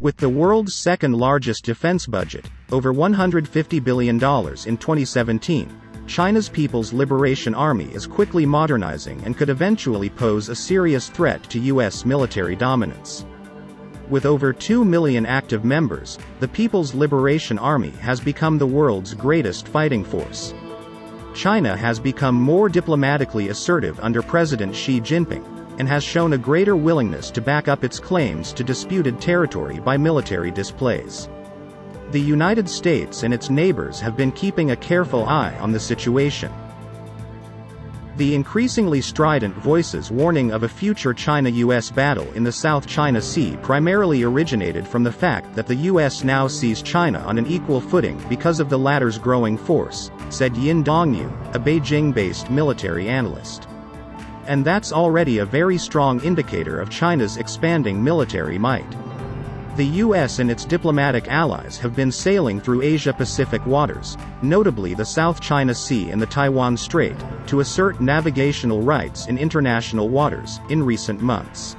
With the world's second-largest defense budget, over $150 billion in 2017, China's People's Liberation Army is quickly modernizing and could eventually pose a serious threat to U.S. military dominance. With over 2 million active members, the People's Liberation Army has become the world's greatest fighting force. China has become more diplomatically assertive under President Xi Jinping, and has shown a greater willingness to back up its claims to disputed territory by military displays. The United States and its neighbors have been keeping a careful eye on the situation. The increasingly strident voices warning of a future China-US battle in the South China Sea primarily originated from the fact that the US now sees China on an equal footing because of the latter's growing force, said Yin Dongyu, a Beijing-based military analyst. And that's already a very strong indicator of China's expanding military might. The US and its diplomatic allies have been sailing through Asia-Pacific waters, notably the South China Sea and the Taiwan Strait, to assert navigational rights in international waters, in recent months.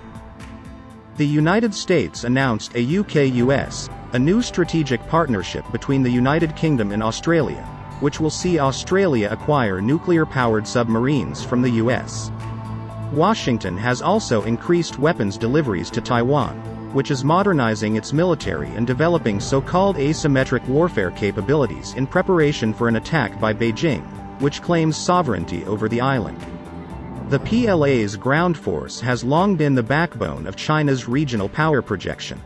The United States announced a UK-US, a new strategic partnership between the United Kingdom and Australia, which will see Australia acquire nuclear-powered submarines from the US. Washington has also increased weapons deliveries to Taiwan, which is modernizing its military and developing so-called asymmetric warfare capabilities in preparation for an attack by Beijing, which claims sovereignty over the island. The PLA's ground force has long been the backbone of China's regional power projection.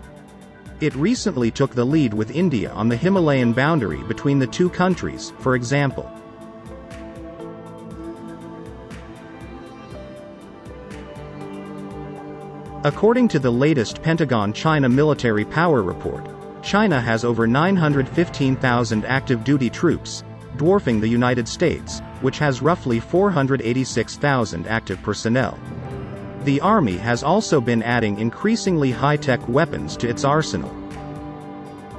It recently took the lead with India on the Himalayan boundary between the two countries, for example. According to the latest Pentagon China military power report, China has over 915,000 active duty troops, dwarfing the United States, which has roughly 486,000 active personnel. The army has also been adding increasingly high-tech weapons to its arsenal.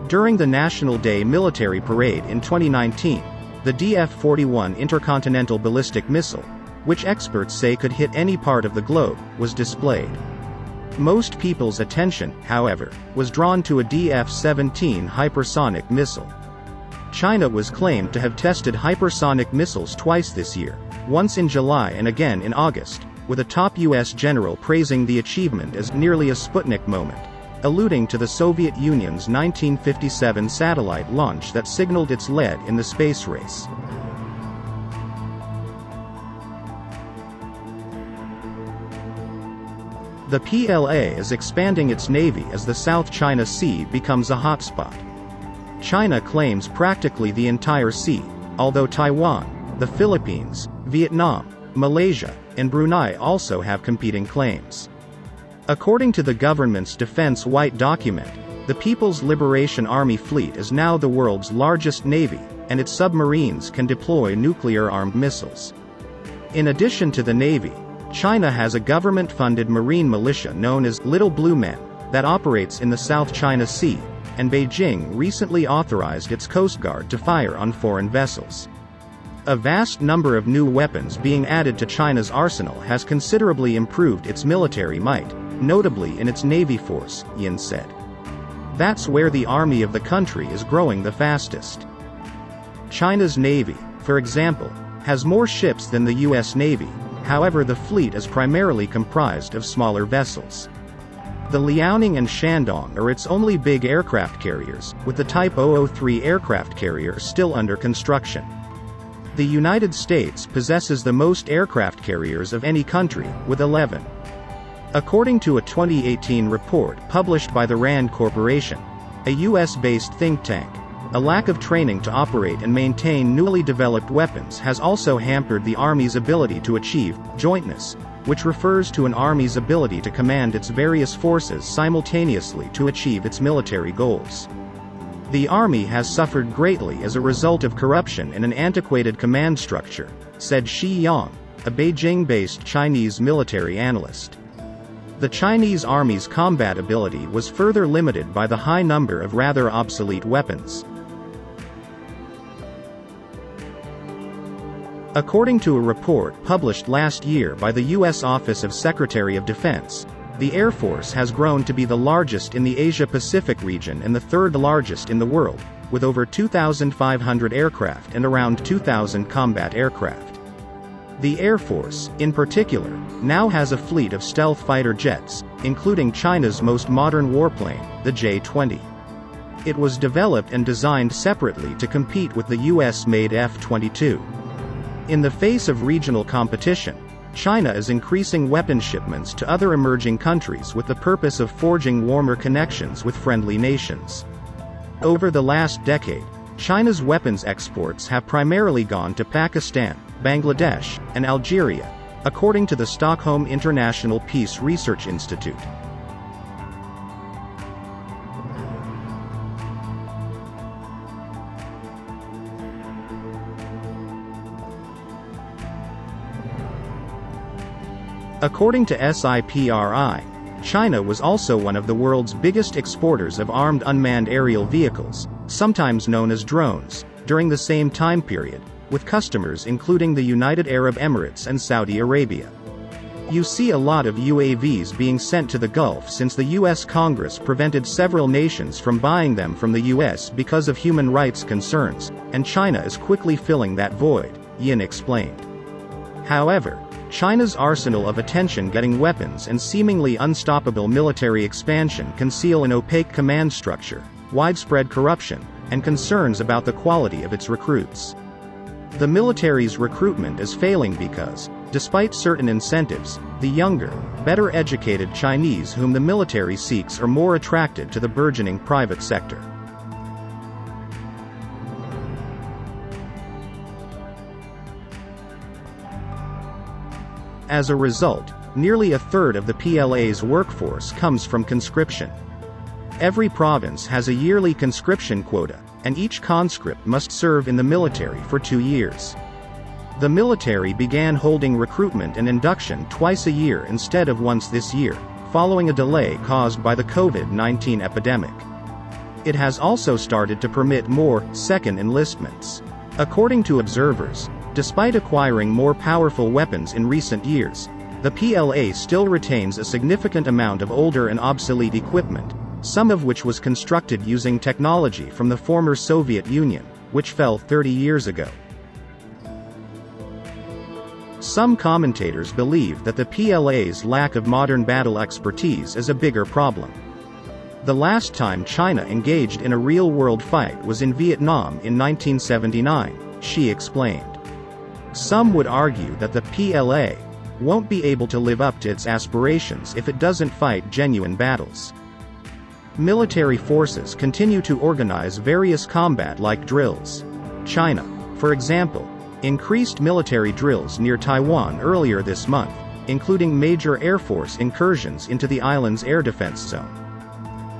During the National Day military parade in 2019, the DF-41 intercontinental ballistic missile, which experts say could hit any part of the globe, was displayed. Most people's attention, however, was drawn to a DF-17 hypersonic missile. China was claimed to have tested hypersonic missiles twice this year, once in July and again in August, with a top U.S. general praising the achievement as nearly a Sputnik moment, alluding to the Soviet Union's 1957 satellite launch that signaled its lead in the space race. The PLA is expanding its navy as the South China Sea becomes a hotspot. China claims practically the entire sea, although Taiwan, the Philippines, Vietnam, Malaysia, and Brunei also have competing claims. According to the government's Defense White Document, the People's Liberation Army fleet is now the world's largest navy, and its submarines can deploy nuclear-armed missiles. In addition to the navy, China has a government-funded marine militia known as Little Blue Men, that operates in the South China Sea, and Beijing recently authorized its Coast Guard to fire on foreign vessels. A vast number of new weapons being added to China's arsenal has considerably improved its military might, notably in its navy force, Yin said. That's where the army of the country is growing the fastest. China's navy, for example, has more ships than the U.S. Navy. However, the fleet is primarily comprised of smaller vessels. The Liaoning and Shandong are its only big aircraft carriers, with the Type 003 aircraft carrier still under construction. The United States possesses the most aircraft carriers of any country, with 11. According to a 2018 report published by the RAND Corporation, a US-based think tank, a lack of training to operate and maintain newly developed weapons has also hampered the Army's ability to achieve jointness, which refers to an Army's ability to command its various forces simultaneously to achieve its military goals. The Army has suffered greatly as a result of corruption and an antiquated command structure, said Shi Yang, a Beijing-based Chinese military analyst. The Chinese Army's combat ability was further limited by the high number of rather obsolete weapons. According to a report published last year by the U.S. Office of Secretary of Defense, The Air Force has grown to be the largest in the Asia-Pacific region and the third largest in the world, with over 2,500 aircraft and around 2,000 combat aircraft. The Air Force, in particular, now has a fleet of stealth fighter jets, including China's most modern warplane, the J-20. It was developed and designed separately to compete with the US-made F-22. In the face of regional competition, China is increasing weapons shipments to other emerging countries with the purpose of forging warmer connections with friendly nations. Over the last decade, China's weapons exports have primarily gone to Pakistan, Bangladesh, and Algeria, according to the Stockholm International Peace Research Institute. According to SIPRI, China was also one of the world's biggest exporters of armed unmanned aerial vehicles, sometimes known as drones, during the same time period, with customers including the United Arab Emirates and Saudi Arabia. You see a lot of UAVs being sent to the Gulf since the US Congress prevented several nations from buying them from the US because of human rights concerns, and China is quickly filling that void, Yin explained. However, China's arsenal of attention-getting weapons and seemingly unstoppable military expansion conceal an opaque command structure, widespread corruption, and concerns about the quality of its recruits. The military's recruitment is failing because, despite certain incentives, the younger, better-educated Chinese whom the military seeks are more attracted to the burgeoning private sector. As a result, nearly a third of the PLA's workforce comes from conscription. Every province has a yearly conscription quota, and each conscript must serve in the military for 2 years. The military began holding recruitment and induction twice a year instead of once this year, following a delay caused by the COVID-19 epidemic. It has also started to permit more second enlistments. According to observers, despite acquiring more powerful weapons in recent years, the PLA still retains a significant amount of older and obsolete equipment, some of which was constructed using technology from the former Soviet Union, which fell 30 years ago. Some commentators believe that the PLA's lack of modern battle expertise is a bigger problem. The last time China engaged in a real-world fight was in Vietnam in 1979, Xi explained. Some would argue that the PLA won't be able to live up to its aspirations if it doesn't fight genuine battles. Military forces continue to organize various combat-like drills. China, for example, increased military drills near Taiwan earlier this month, including major Air Force incursions into the island's air defense zone.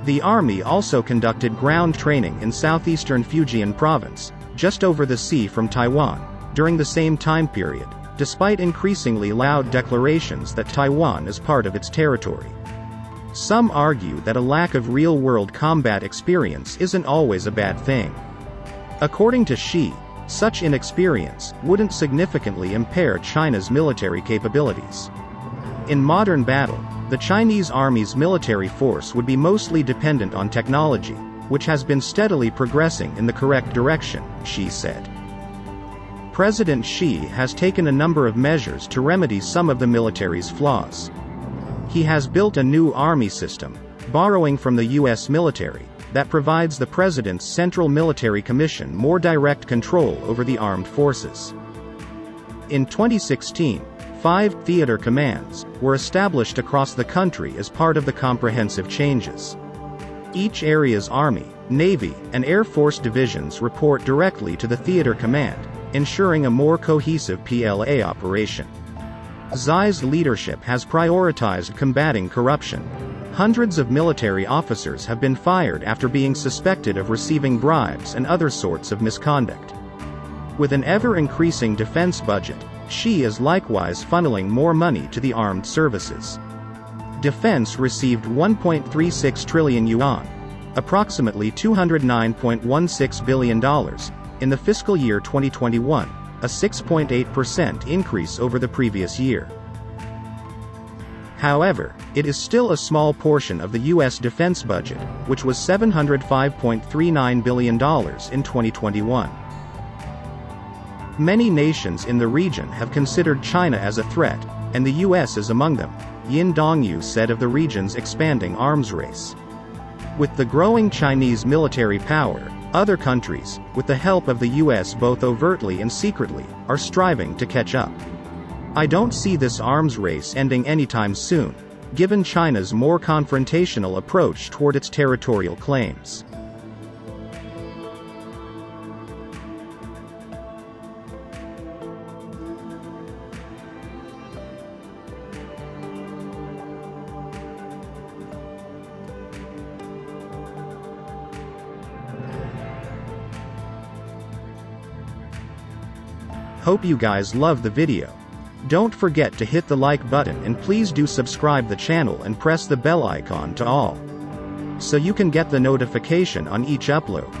The Army also conducted ground training in southeastern Fujian province, just over the sea from Taiwan, during the same time period, despite increasingly loud declarations that Taiwan is part of its territory. Some argue that a lack of real-world combat experience isn't always a bad thing. According to Xi, such inexperience wouldn't significantly impair China's military capabilities. In modern battle, the Chinese Army's military force would be mostly dependent on technology, which has been steadily progressing in the correct direction, Xi said. President Xi has taken a number of measures to remedy some of the military's flaws. He has built a new army system, borrowing from the US military, that provides the President's Central Military Commission more direct control over the armed forces. In 2016, 5 theater commands were established across the country as part of the comprehensive changes. Each area's Army, Navy, and Air Force divisions report directly to the theater command, ensuring a more cohesive PLA operation. Xi's leadership has prioritized combating corruption. Hundreds of military officers have been fired after being suspected of receiving bribes and other sorts of misconduct. With an ever-increasing defense budget, Xi is likewise funneling more money to the armed services. Defense received 1.36 trillion yuan, approximately $209.16 billion, in the fiscal year 2021, a 6.8% increase over the previous year. However, it is still a small portion of the U.S. defense budget, which was $705.39 billion in 2021. Many nations in the region have considered China as a threat, and the U.S. is among them, Yin Dongyu said of the region's expanding arms race. With the growing Chinese military power, other countries, with the help of the U.S. both overtly and secretly, are striving to catch up. I don't see this arms race ending anytime soon, given China's more confrontational approach toward its territorial claims. Hope you guys love the video. Don't forget to hit the like button and please do subscribe the channel and press the bell icon to all, so you can get the notification on each upload.